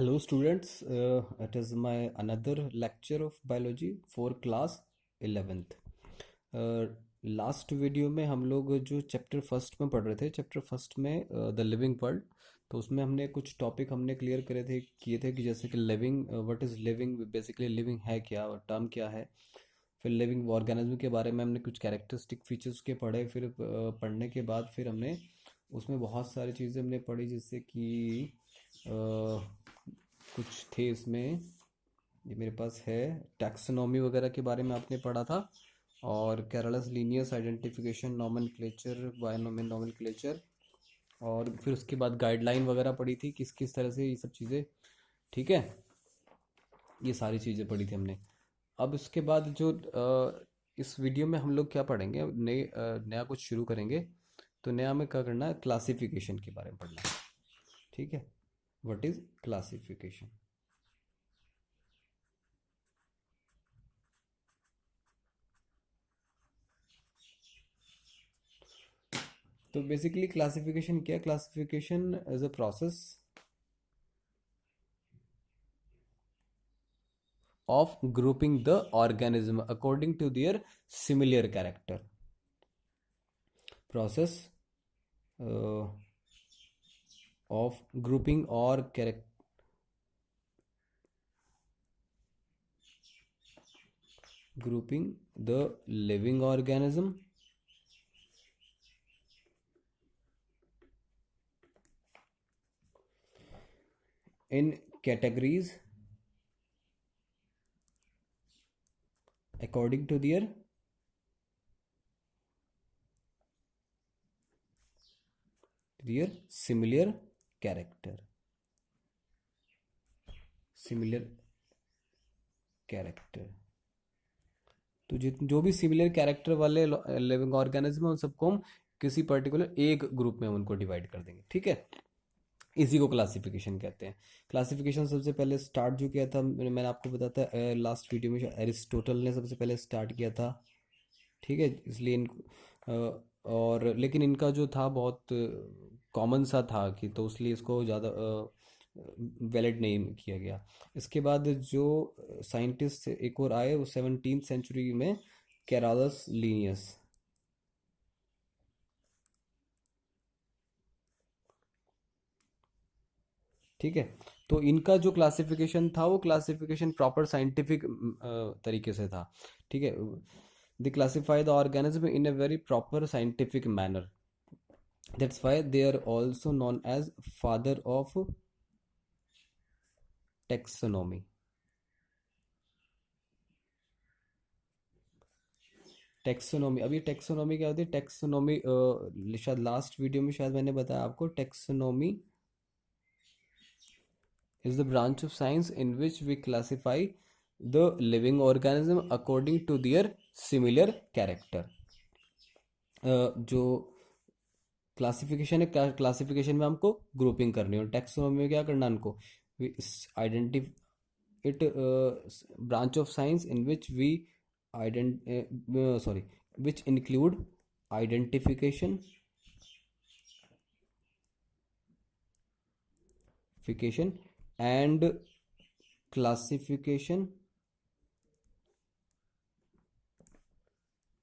Hello students, it is my another lecture of biology for class 11th. Last video में हम लोग जो chapter first में पढ़ रहे थे, चैप्टर फर्स्ट में द लिविंग वर्ल्ड, तो उसमें हमने कुछ टॉपिक हमने क्लियर करे थे, किए थे कि जैसे कि living, what is living, basically living है क्या, टर्म क्या है। फिर लिविंग ऑर्गेनिज्म के बारे में हमने कुछ कैरेक्टरिस्टिक फीचर्स के पढ़े। फिर पढ़ने के बाद फिर हमने उसमें बहुत सारी चीज़ें हमने पढ़ी, जैसे कि कुछ थे इसमें, ये मेरे पास है, टैक्सोनॉमी वगैरह के बारे में आपने पढ़ा था, और Carolus Linnaeus identification, nomenclature, binomial nomenclature, और फिर उसके बाद गाइडलाइन वगैरह पढ़ी थी, किस किस तरह से ये सब चीज़ें। ठीक है, ये सारी चीज़ें पढ़ी थी हमने। अब इसके बाद जो इस वीडियो में हम लोग क्या पढ़ेंगे, नया कुछ शुरू करेंगे। तो नया हमें क्या करना है, क्लासिफिकेशन के बारे में पढ़ना है। ठीक है, व्हाट इज़ क्लासिफिकेशन। तो बेसिकली क्लासिफिकेशन क्या है? Classification is a process of grouping the organism according to their similar character. Process of grouping or grouping the living organism in categories according to their similar character. Similar character. तो जो भी similar character वाले living organism है, उन सबको हम किसी particular एक ग्रुप में उनको डिवाइड कर देंगे। ठीक है, इसी को क्लासिफिकेशन कहते हैं। क्लासिफिकेशन सबसे पहले स्टार्ट जो किया था, मैंने आपको बताया था लास्ट वीडियो में, एरिस्टोटल ने सबसे पहले स्टार्ट किया था। ठीक है, इसलिए और लेकिन इनका जो था बहुत कॉमन सा था कि, तो इसलिए इसको ज़्यादा वैलिड नहीं किया गया। इसके बाद जो साइंटिस्ट एक और आए वो 17th सेंचुरी में, कैरालस लीनियस। ठीक है, तो इनका जो क्लासिफिकेशन था वो क्लासिफिकेशन प्रॉपर साइंटिफिक तरीके से था। ठीक है, they classify the organism in a very proper scientific manner, that's why they are also known as father of taxonomy. Taxonomy, अभी टेक्सोनॉमी क्या होती है? टेक्सोनॉमी शायद लास्ट वीडियो में शायद मैंने बताया आपको, taxonomy is the branch of science in which we classify the living organism according to their similar character. जो क्लासिफिकेशन है, क्लासिफिकेशन में हमको ग्रुपिंग करनी है, और टैक्सोनॉमी में क्या करना है हमको, identify it branch of science in which we sorry which include identification and classification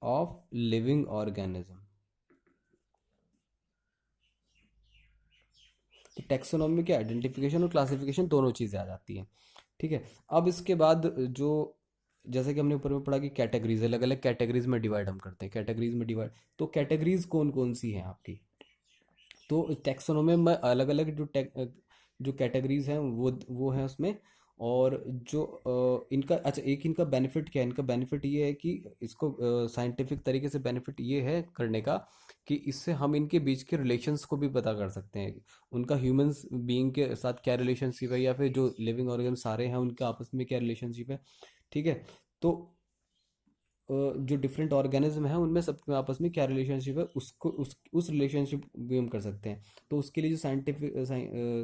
of living organism. तो टैक्सोनॉमी के आइडेंटिफिकेशन और क्लासिफिकेशन दोनों चीज़ें आ जाती हैं। ठीक है, अब इसके बाद जो, जैसे कि हमने ऊपर में पढ़ा कि कैटेगरीज, अलग अलग कैटेगरीज में डिवाइड हम करते हैं, कैटेगरीज में डिवाइड। तो कैटेगरीज कौन कौन सी हैं आपकी? तो टैक्सोनॉमी में अलग अलग जो कैटेगरीज हैं वो हैं उसमें। और जो इनका, अच्छा, एक इनका बेनिफिट क्या है? इनका बेनिफिट ये है कि इसको साइंटिफिक तरीके से बेनिफिट ये है करने का कि इससे हम इनके बीच के रिलेशंस को भी पता कर सकते हैं, उनका ह्यूमंस बीइंग के साथ क्या रिलेशनशिप है, या फिर जो लिविंग ऑर्गन सारे हैं उनके आपस में क्या रिलेशनशिप है। ठीक है, तो जो डिफरेंट ऑर्गेनिज्म है उनमें सबके आपस में क्या रिलेशनशिप है, उसको उस रिलेशनशिप भी हम कर सकते हैं। तो उसके लिए जो साइंटिफिक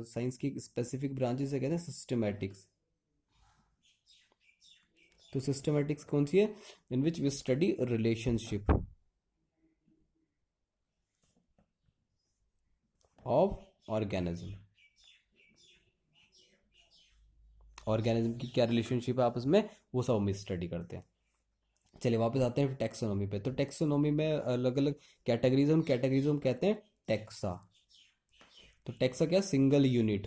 साइंस की स्पेसिफिक ब्रांचेस है, कहते हैं सिस्टमैटिक्स। तो सिस्टमैटिक्स कौन सी है? In which we study relationship of organism. Organism की क्या रिलेशनशिप है आपस में, वो सब हम स्टडी करते हैं। चलिए वापस आते हैं टैक्सोनॉमी पे। तो टैक्सोनॉमी में अलग अलग कैटेगरीज, हम कैटेगरीज हम कहते हैं टैक्सा। तो टैक्सा क्या, single unit,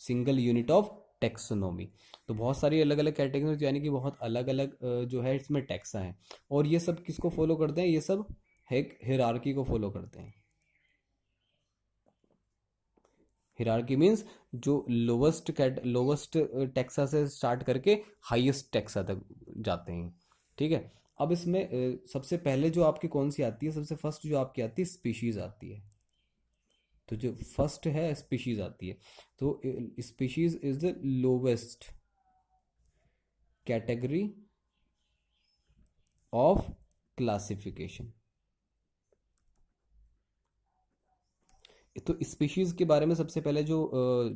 single unit of taxonomy. तो बहुत सारी अलग अलग कैटेगरीज, यानी कि बहुत अलग अलग जो है इसमें टैक्सा है। और ये सब किसको फॉलो करते हैं, ये सब एक हिरार्की को फॉलो करते हैं। हिरार्की मीन्स जो लोवेस्ट टेक्सा से स्टार्ट करके हाईएस्ट टेक्सा तक जाते हैं। ठीक है। अब इसमें सबसे पहले जो आपकी कौन सी आती है, सबसे फर्स्ट जो आपकी आती है स्पीशीज आती है। तो जो फर्स्ट है स्पीशीज आती है। तो species is the lowest category of classification. तो स्पीशीज के बारे में सबसे पहले जो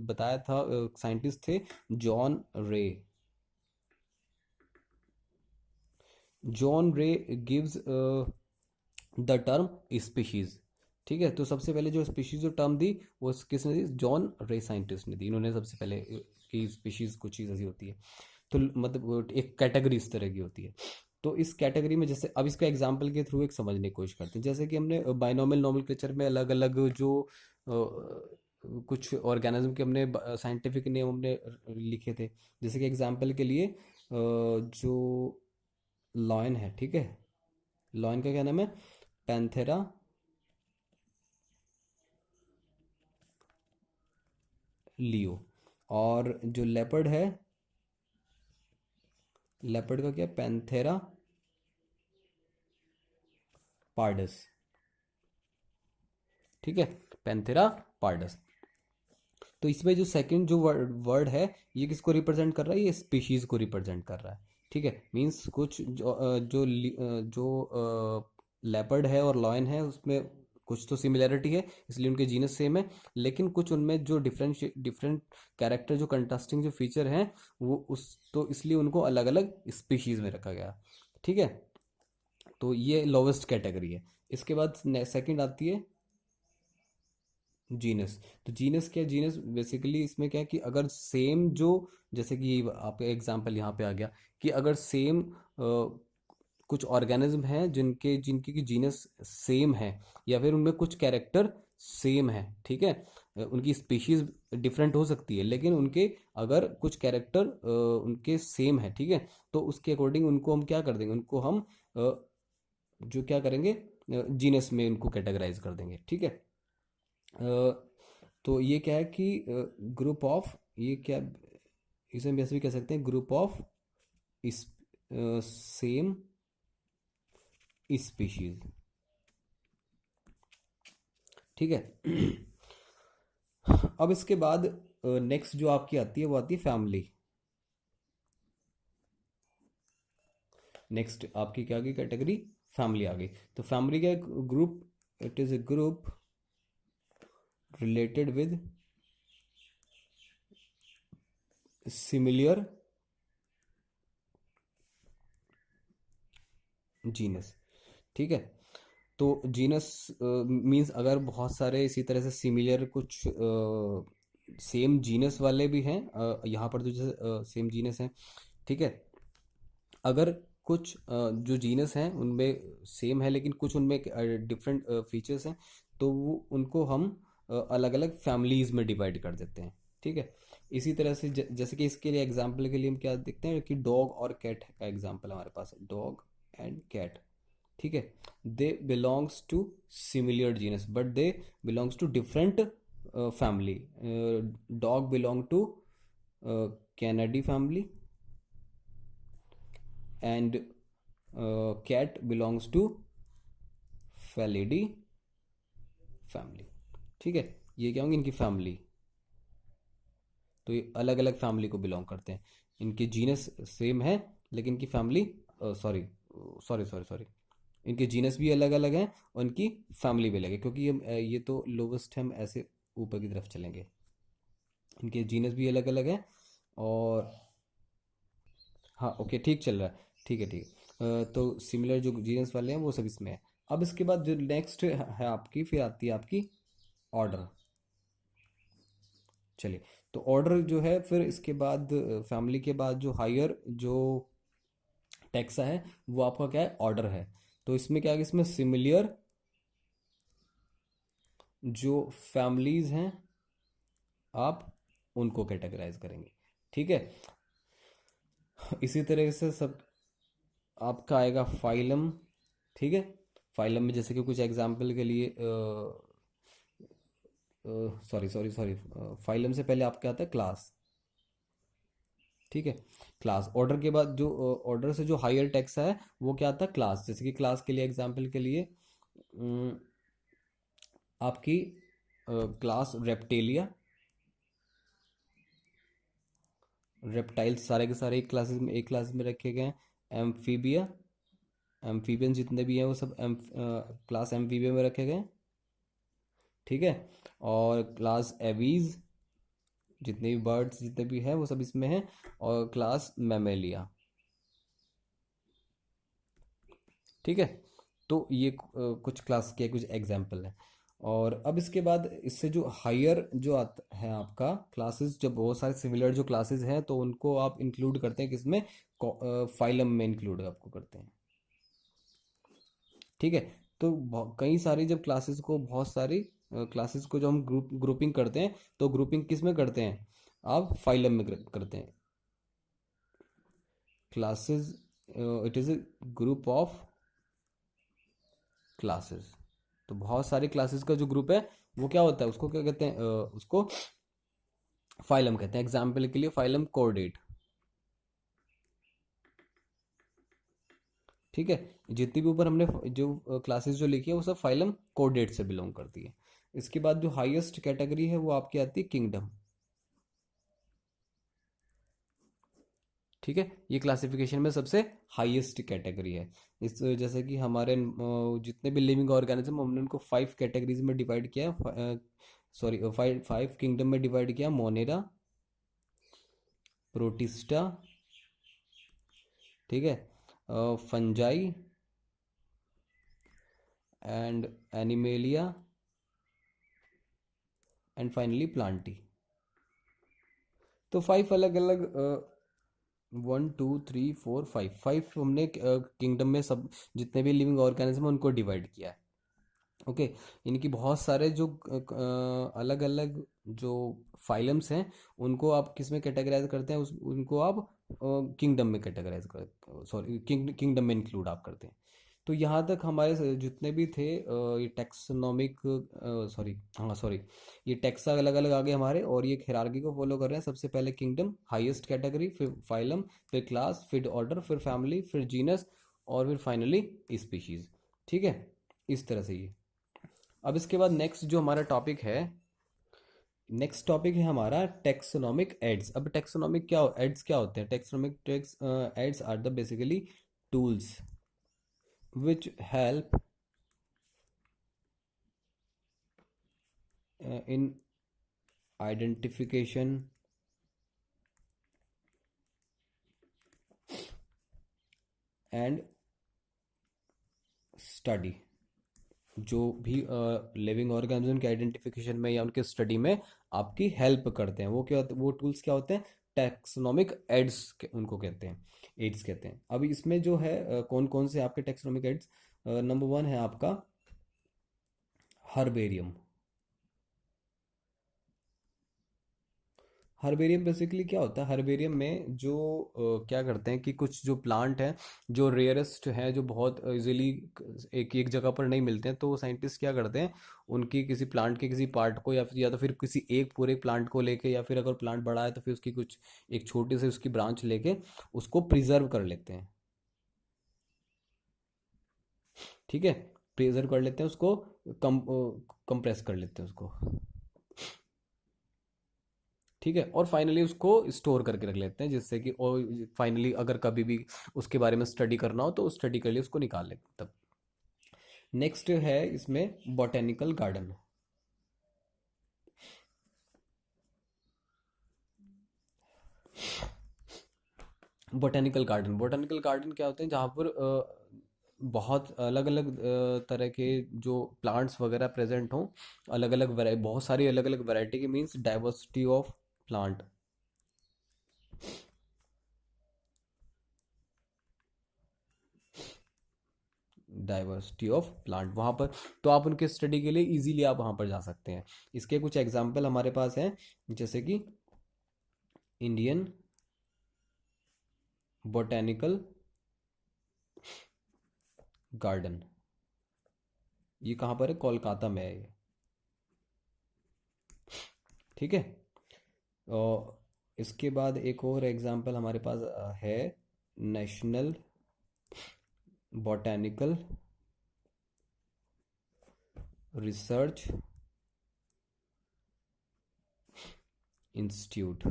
बताया था साइंटिस्ट थे जॉन रे। जॉन रे गिव्स द टर्म स्पीशीज। ठीक है। तो सबसे पहले जो स्पीशीज जो टर्म दी वो किसने दी, जॉन रे साइंटिस्ट ने दी। इन्होंने सबसे पहले कि स्पीशीज कुछ चीज़ ऐसी होती है, तो मतलब एक कैटेगरी इस तरह की होती है। तो इस कैटेगरी में जैसे अब इसको एग्जांपल के थ्रू एक समझने की कोशिश करते हैं। जैसे कि हमने बाइनोमियल नोमेनक्लेचर में अलग अलग जो कुछ ऑर्गेनिज्म के हमने साइंटिफिक नेम हमने लिखे थे। जैसे कि एग्जांपल के लिए जो लॉयन है, ठीक है, लॉयन का क्या नाम है, पैंथेरा लियो। और जो लेपर्ड है, लेपर्ड का क्या, पैंथेरा पार्डस। ठीक है, पैंथेरा पार्डस। तो इसमें जो सेकंड जो वर्ड है ये किसको रिप्रेजेंट कर रहा है, ये स्पीशीज को रिप्रेजेंट कर रहा है। ठीक है, मींस कुछ जो लेपर्ड है और लॉयन है उसमें कुछ तो सिमिलैरिटी है, इसलिए उनके जीनस सेम है। लेकिन कुछ उनमें जो डिफरेंट डिफरेंट कैरेक्टर, जो कंट्रास्टिंग जो फीचर हैं वो उस तो इसलिए उनको अलग अलग स्पीशीज में रखा गया। ठीक है। तो ये लोवेस्ट कैटेगरी है। इसके बाद सेकंड आती है जीनस। तो जीनस क्या है, जीनस बेसिकली इसमें क्या है कि अगर सेम जो, जैसे कि आपका एग्जांपल यहाँ पे आ गया कि अगर सेम कुछ ऑर्गेनिज्म हैं जिनके जिनकी की जीनस सेम है, या फिर उनमें कुछ कैरेक्टर सेम है। ठीक है। उनकी स्पीशीज डिफरेंट हो सकती है, लेकिन उनके अगर कुछ कैरेक्टर उनके सेम है, ठीक है, तो उसके अकॉर्डिंग उनको हम क्या कर देंगे, उनको हम जो क्या करेंगे, जीनस में उनको कैटेगराइज कर देंगे। ठीक है। तो ये क्या है कि ग्रुप ऑफ, ये क्या, इसे हम ऐसे भी कह सकते हैं ग्रुप ऑफ इस सेम स्पीशीज। ठीक है। अब इसके बाद नेक्स्ट जो आपकी आती है वो आती है फैमिली। नेक्स्ट आपकी क्या आ गई कैटेगरी, फैमिली आ गई। तो फैमिली का group, it is a group related with similar genus. ठीक है। तो जीनस मींस अगर बहुत सारे इसी तरह से सिमिलर कुछ सेम जीनस वाले भी हैं, यहाँ पर तो जैसे सेम जीनस हैं। ठीक है। अगर कुछ जो जीनस हैं उनमें सेम है लेकिन कुछ उनमें डिफरेंट फीचर्स हैं, तो वो उनको हम अलग अलग फैमिलीज में डिवाइड कर देते हैं। ठीक है। इसी तरह से जैसे कि इसके लिए एग्जांपल के लिए हम क्या देखते हैं कि डॉग और कैट का एग्जांपल हमारे पास है, डॉग एंड कैट। ठीक है। They belongs to similar genus but they belongs to different family. Dog belong to canidae family and cat belongs to felidae family. ठीक है। ये क्या होंगे, इनकी फैमिली। तो ये अलग अलग फैमिली को बिलोंग करते हैं। इनके जीनस सेम है लेकिन इनकी family, sorry sorry sorry sorry, इनके जीनस भी अलग अलग हैं और इनकी फैमिली भी अलग है, क्योंकि ये तो लोवेस्ट है, हम ऐसे ऊपर की तरफ चलेंगे। इनके जीनस भी अलग अलग हैं और हाँ ओके ठीक चल रहा है। ठीक है ठीक है। तो सिमिलर जो जीनस वाले हैं वो सब इसमें है। अब इसके बाद जो नेक्स्ट है आपकी, फिर आती है आपकी ऑर्डर। चलिए, तो ऑर्डर जो है, फिर इसके बाद फैमिली के बाद जो हायर जो टैक्सा है वो आपका क्या है, ऑर्डर है। तो इसमें क्या है कि इसमें सिमिलियर जो फैमिलीज हैं आप उनको कैटेगराइज करेंगे। ठीक है, इसी तरह से सब आपका आएगा फाइलम। ठीक है, फाइलम में जैसे कि कुछ एग्जांपल के लिए सॉरी सॉरी सॉरी, फाइलम से पहले आपका आता है क्लास। ठीक है, क्लास ऑर्डर के बाद जो ऑर्डर से जो हायर टैक्स है वो क्या आता है, क्लास। जैसे कि क्लास के लिए एग्जांपल के लिए आपकी क्लास रेप्टेलिया, रेप्टाइल्स सारे के सारे एक क्लास में रखे गए हैं। एम्फीबिया, एम्फीबियन जितने भी हैं वो सब क्लास एम्फीबिया में रखे गए हैं। ठीक है, और क्लास एवीज, जितने भी बर्ड्स जितने भी हैं वो सब इसमें हैं। और क्लास मैमेलिया। ठीक है, तो ये कुछ क्लास के कुछ एग्जाम्पल हैं। और अब इसके बाद इससे जो हायर जो आता है आपका क्लासेस, जब बहुत सारे सिमिलर जो क्लासेस हैं तो उनको आप इंक्लूड करते हैं किसमें, फाइलम में इंक्लूड आपको करते हैं। ठीक है, तो कई सारी जब क्लासेस को, बहुत सारी क्लासेस को जब हम ग्रुपिंग करते हैं तो ग्रुपिंग किस में करते हैं, आप फाइलम में करते हैं। Classes, it is a group of classes. तो बहुत सारी क्लासेस का जो ग्रुप है वो क्या होता है, उसको क्या कहते हैं, उसको फाइलम कहते हैं। एग्जाम्पल के लिए फाइलम कोऑर्डेट। ठीक है, जितनी भी ऊपर हमने जो क्लासेस जो लिखी है वो सब फाइलम कोऑर्डेट से बिलोंग करती है। इसके बाद जो हाईएस्ट कैटेगरी है वो आपकी आती है किंगडम। ठीक है, ये क्लासिफिकेशन में सबसे हाईएस्ट कैटेगरी है। इस जैसे कि हमारे जितने भी लिविंग ऑर्गेनिज्म, हमने उनको 5 कैटेगरीज में डिवाइड किया है। सॉरी, 5 किंगडम में डिवाइड किया। मोनेरा, प्रोटिस्टा, ठीक है, fungi and animalia and finally Plantae. तो 5 अलग अलग 1 2 3 4 5 हमने किंगडम में सब जितने भी लिविंग ऑर्गेनिज्म है उनको डिवाइड किया है। ओके, इनकी बहुत सारे जो अलग अलग जो फाइलम्स हैं उनको आप किस में कैटेगराइज करते हैं, उनको आप किंगडम में कैटेगराइज कर, सॉरी, किंगडम में इंक्लूड आप करते हैं। तो यहाँ तक हमारे जितने भी थे ये टैक्सोनॉमिक, सॉरी, हाँ सॉरी, ये टैक्सा अलग अलग आ गए हमारे, और ये हायरार्की को फॉलो कर रहे हैं। सबसे पहले किंगडम, हाईएस्ट कैटेगरी, फिर फाइलम, फिर क्लास, फिर ऑर्डर, फिर फैमिली, फिर जीनस, और फिर फाइनली स्पीशीज। ठीक है, इस तरह से ये। अब इसके बाद नेक्स्ट जो हमारा टॉपिक है, नेक्स्ट टॉपिक है हमारा टेक्सोनोमिक एड्स। अब टेक्सोनोमिक क्या एड्स क्या होते हैं, taxonomic tax aids are the basically tools which help in identification and study। जो भी लिविंग ऑर्गेनिज्म के आइडेंटिफिकेशन में या उनके स्टडी में आपकी हेल्प करते हैं, वो क्या होते हैं, वो टूल्स क्या होते हैं, टैक्सोनोमिक एड्स उनको कहते हैं, एड्स कहते हैं। अब इसमें जो है कौन कौन से आपके टैक्सोनोमिक एड्स, नंबर 1 है आपका हर्बेरियम। हर्बेरियम बेसिकली क्या होता है, हर्बेरियम में जो क्या करते हैं कि कुछ जो प्लांट हैं जो रेयरेस्ट हैं, जो बहुत इजीली एक एक जगह पर नहीं मिलते हैं, तो साइंटिस्ट क्या करते हैं, उनकी किसी प्लांट के किसी पार्ट को, या तो फिर किसी एक पूरे प्लांट को लेके, या फिर अगर प्लांट बड़ा है तो फिर उसकी कुछ एक छोटी सी उसकी ब्रांच लेके उसको प्रिजर्व कर लेते हैं। ठीक है, प्रिजर्व कर लेते हैं उसको, कम कंप्रेस कर लेते हैं उसको। ठीक है, और फाइनली उसको स्टोर करके रख लेते हैं, जिससे कि और फाइनली अगर कभी भी उसके बारे में स्टडी करना हो तो उस स्टडी के लिए उसको निकाल लेते हैं तब। नेक्स्ट है इसमें botanical garden. Botanical garden, botanical garden क्या होते हैं, जहाँ पर बहुत अलग अलग तरह के जो प्लांट्स वगैरह प्रेजेंट हों, अलग अलग बहुत सारी अलग अलग वैरायटी की, means diversity of plant. Diversity of plant वहाँ पर, तो आप उनके स्टडी के लिए इजीली आप वहाँ पर जा सकते हैं। इसके कुछ एग्जांपल हमारे पास हैं, जैसे कि इंडियन बोटेनिकल गार्डन, ये कहाँ पर है? कोलकाता में है ये। ठीक है। और इसके बाद एक और एग्जांपल हमारे पास है, नेशनल बोटेनिकल रिसर्च इंस्टीट्यूट।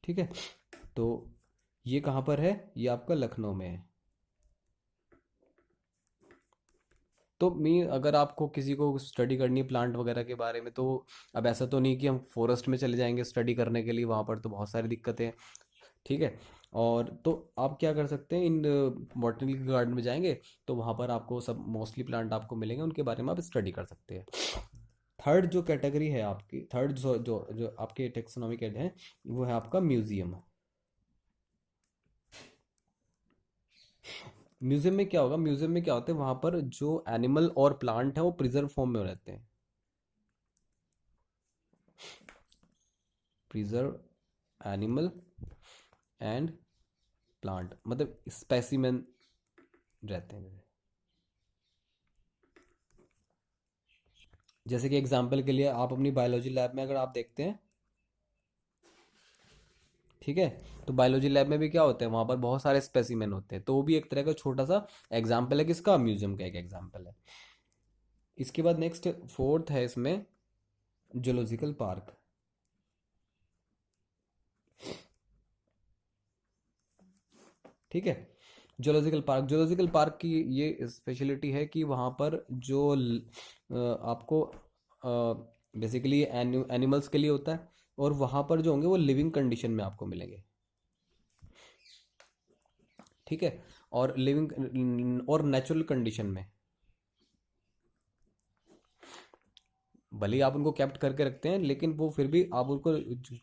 ठीक है, तो ये कहाँ पर है? ये आपका लखनऊ में है। तो मी अगर आपको किसी को स्टडी करनी है प्लांट वगैरह के बारे में, तो अब ऐसा तो नहीं कि हम फॉरेस्ट में चले जाएंगे स्टडी करने के लिए, वहाँ पर तो बहुत सारी दिक्कतें हैं। ठीक है। और तो आप क्या कर सकते हैं, इन बॉटनिकल गार्डन में जाएंगे तो वहाँ पर आपको सब मोस्टली प्लांट आपको मिलेंगे, उनके बारे में आप स्टडी कर सकते हैं। थर्ड जो कैटेगरी है आपकी, थर्ड जो जो जो आपके टेक्सोनॉमिक है, वो है आपका म्यूजियम। म्यूजियम में क्या होगा? म्यूजियम में क्या होता है, वहाँ पर जो एनिमल और प्लांट है वो प्रिजर्व फॉर्म में रहते हैं। प्रिजर्व एनिमल एंड प्लांट, मतलब स्पेसिमेन रहते हैं। जैसे कि एग्जांपल के लिए आप अपनी बायोलॉजी लैब में अगर आप देखते हैं, ठीक है, तो बायोलॉजी लैब में भी क्या होता है, वहाँ पर बहुत सारे स्पेसिमेन होते हैं, तो वो भी एक तरह का छोटा सा एग्जाम्पल है, किसका? म्यूजियम का एक एग्जाम्पल है। इसके बाद नेक्स्ट फोर्थ है इसमें, जूलॉजिकल पार्क। ठीक है। जूलॉजिकल पार्क की ये स्पेशलिटी है कि वहाँ पर जो आपको बेसिकली एनिमल्स के लिए होता है, और वहाँ पर जो होंगे वो लिविंग कंडीशन में आपको मिलेंगे। ठीक है। और लिविंग और नेचुरल कंडीशन में, भले ही आप उनको कैप्ट करके रखते हैं, लेकिन वो फिर भी आप उनको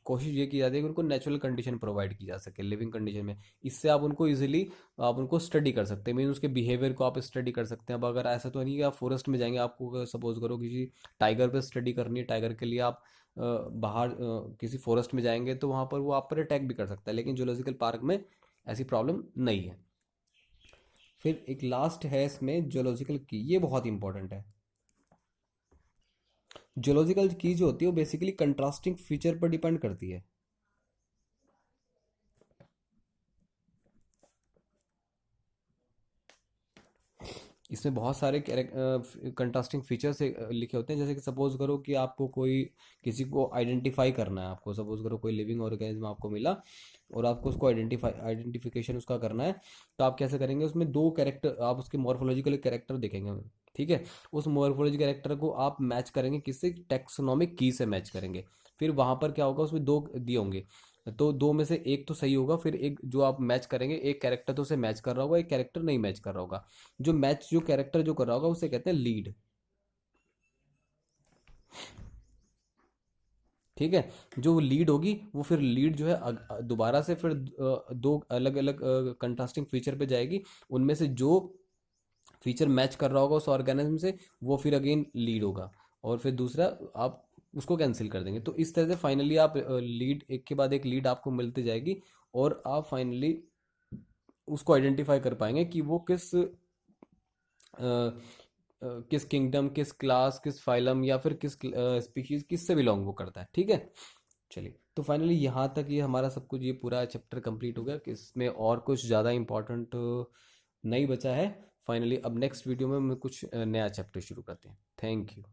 कोशिश ये की जाती है कि उनको नेचुरल कंडीशन प्रोवाइड की जा सके, लिविंग कंडीशन में। इससे आप उनको इजीली आप उनको स्टडी कर सकते हैं, मीन उसके बिहेवियर को आप स्टडी कर सकते हैं। अब अगर ऐसा तो नहीं कि आप फॉरेस्ट में जाएंगे, आपको सपोज करो किसी टाइगर पे स्टडी करनी है, टाइगर के लिए आप बाहर किसी फॉरेस्ट में जाएंगे, तो वहाँ पर वो आप पर अटैक भी कर सकता है, लेकिन जूलॉजिकल पार्क में ऐसी प्रॉब्लम नहीं है। फिर एक लास्ट है इसमें जूलॉजिकल की, ये बहुत इंपॉर्टेंट है। जूलॉजिकल की जो होती है वो बेसिकली कंट्रास्टिंग फीचर पर डिपेंड करती है। इसमें बहुत सारे कंट्रास्टिंग फीचर्स लिखे होते हैं, जैसे कि सपोज करो कि आपको कोई किसी को आइडेंटिफाई करना है, आपको सपोज करो कोई लिविंग ऑर्गेनिज्म आपको मिला और आपको उसको आइडेंटिफिकेशन उसका करना है, तो आप कैसे करेंगे? उसमें दो कैरेक्टर, आप उसके मॉर्फोलॉजिकल कैरेक्टर देखेंगे। ठीक है। उस मॉर्फोलॉजी कैरेक्टर को आप मैच करेंगे किससे? टेक्सोनोमिक की से मैच करेंगे। फिर वहां पर क्या होगा, उसमें दो दिए होंगे, तो दो में से एक तो सही होगा, फिर एक जो आप मैच करेंगे, एक कैरेक्टर तो उसे मैच कर रहा होगा, एक कैरेक्टर नहीं मैच कर रहा होगा। जो कैरेक्टर जो कर रहा होगा उसे कहते हैं लीड। ठीक है। जो लीड होगी वो फिर लीड जो है दोबारा से फिर दो अलग अलग कंट्रास्टिंग फीचर पे जाएगी, उनमें से जो फीचर मैच कर रहा होगा उस ऑर्गेनिज्म से, वो फिर अगेन लीड होगा, और फिर दूसरा आप उसको कैंसिल कर देंगे। तो इस तरह से फाइनली आप लीड, एक के बाद एक लीड आपको मिलती जाएगी, और आप फाइनली उसको आइडेंटिफाई कर पाएंगे कि वो किस किंगडम, किस क्लास, किस फाइलम, या फिर किस स्पीशीज, किससे बिलोंग वो करता है। ठीक है। चलिए, तो फाइनली यहाँ तक ये हमारा सब कुछ, ये पूरा चैप्टर कंप्लीट हो गया, कि इसमें और कुछ ज़्यादा इंपॉर्टेंट नहीं बचा है। फाइनली अब नेक्स्ट वीडियो में हम कुछ नया चैप्टर शुरू करते हैं। Thank you.